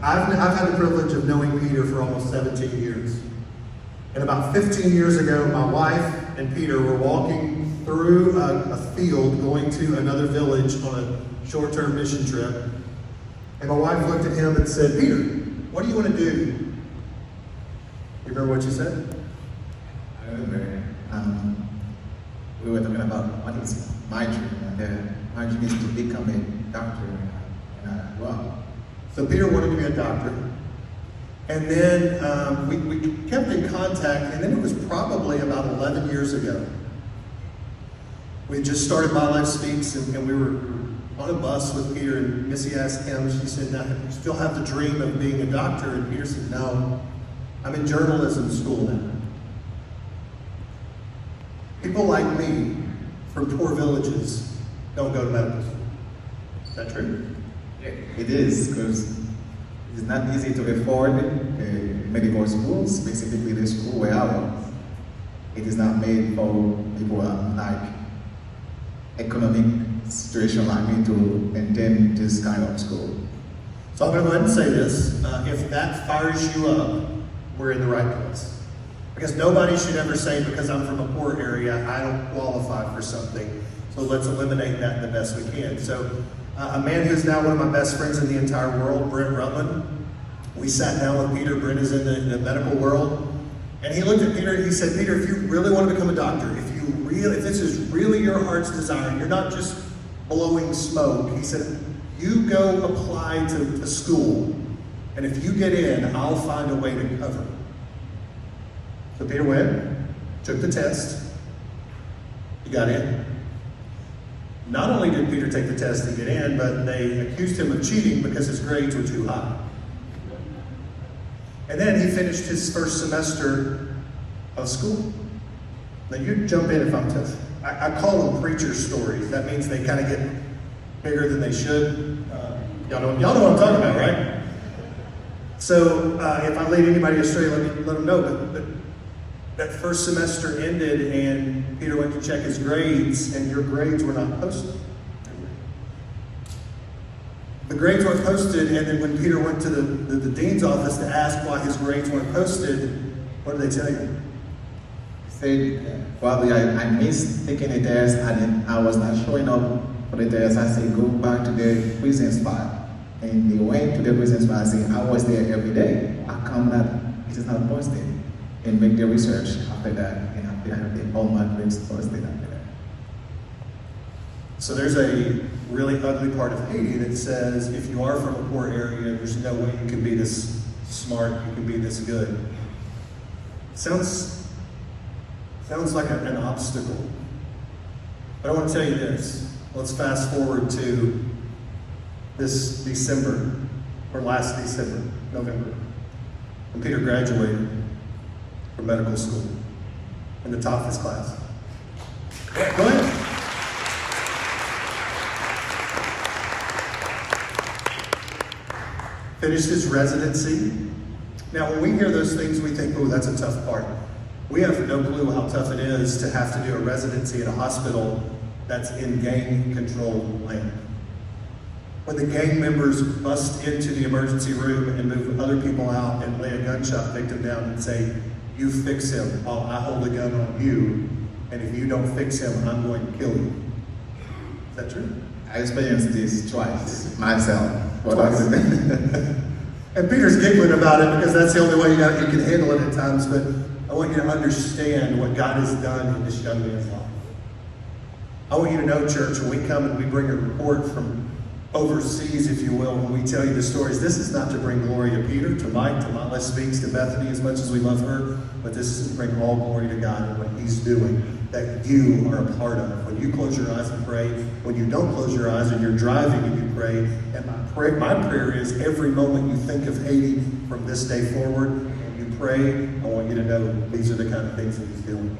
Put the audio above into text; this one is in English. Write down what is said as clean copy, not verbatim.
I've had the privilege of knowing Peter for almost 17 years. And about 15 years ago, my wife and Peter were walking through a field going to another village on a short-term mission trip. And my wife looked at him and said, "Peter, what do you want to do?" You remember what you said? I remember. We were talking about what is my dream. My dream is to become a doctor. Wow. So Peter wanted to be a doctor. And then we kept in contact, and then it was probably about 11 years ago. We had just started myLIFEspeaks, and we were on a bus with Peter, and Missy asked him, she said, "Now, you still have the dream of being a doctor?" And Peter said, "No, I'm in journalism school now." People like me from poor villages don't go to medical school. Is that true? Yeah, it is, because it's not easy to afford medical schools, specifically the school where I was. It is not made for people like economic situation like me to attend this kind of school. So I'm going to go ahead and say this. If that fires you up, we're in the right place. Because nobody should ever say, because I'm from a poor area, I don't qualify for something. So let's eliminate that the best we can. So a man who's now one of my best friends in the entire world, Brent Rutland, we sat down with Peter. Brent is in the medical world. And he looked at Peter and he said, "Peter, if you really want to become a doctor, if this is really your heart's desire, you're not just blowing smoke," he said, "you go apply to school. And if you get in, I'll find a way to cover." So Peter went, took the test, he got in. Not only did Peter take the test and get in, but they accused him of cheating because his grades were too high. And then he finished his first semester of school. Now you jump in if I'm tough. I call them preacher stories. That means they kind of get bigger than they should. Y'all know what I'm talking about, right? So if I lead anybody astray, let them know. But that first semester ended and Peter went to check his grades and your grades were not posted. The grades weren't posted, and then when Peter went to the dean's office to ask why his grades weren't posted, what did they tell you? He said, "Probably I missed taking a test and I was not showing up for the test." I said, "Go back to the presence file." And they went to the presence file and said, "I was there every day. How come that it is not posted?" And make the research after that, and after that, all my grades posted after that. So there's a really ugly part of Haiti that says if you are from a poor area, there's no way you can be this smart, you can be this good. Sounds like an obstacle. But I want to tell you this. Let's fast forward to this December, or last December, November, when Peter graduated from medical school in the top of his class. Go ahead. Finished his residency. Now, when we hear those things, we think, "Oh, that's a tough part." We have no clue how tough it is to have to do a residency at a hospital that's in gang-controlled land. When the gang members bust into the emergency room and move other people out and lay a gunshot victim down and say, "You fix him while I hold a gun on you, and if you don't fix him, I'm going to kill you." Is that true? I experienced this twice myself. Twice. And Peter's giggling about it because that's the only way you can handle it at times, but I want you to understand what God has done in this young man's life. I want you to know, church, when we come and we bring a report from overseas, if you will, when we tell you the stories, this is not to bring glory to Peter, to Mike, to myLIFEspeaks, to Bethany, as much as we love her, but this is to bring all glory to God and what He's doing, that you are a part of. When you close your eyes and pray, when you don't close your eyes and you're driving and you pray, and my prayer is every moment you think of Haiti from this day forward, and you pray, I want you to know these are the kind of things that He's doing.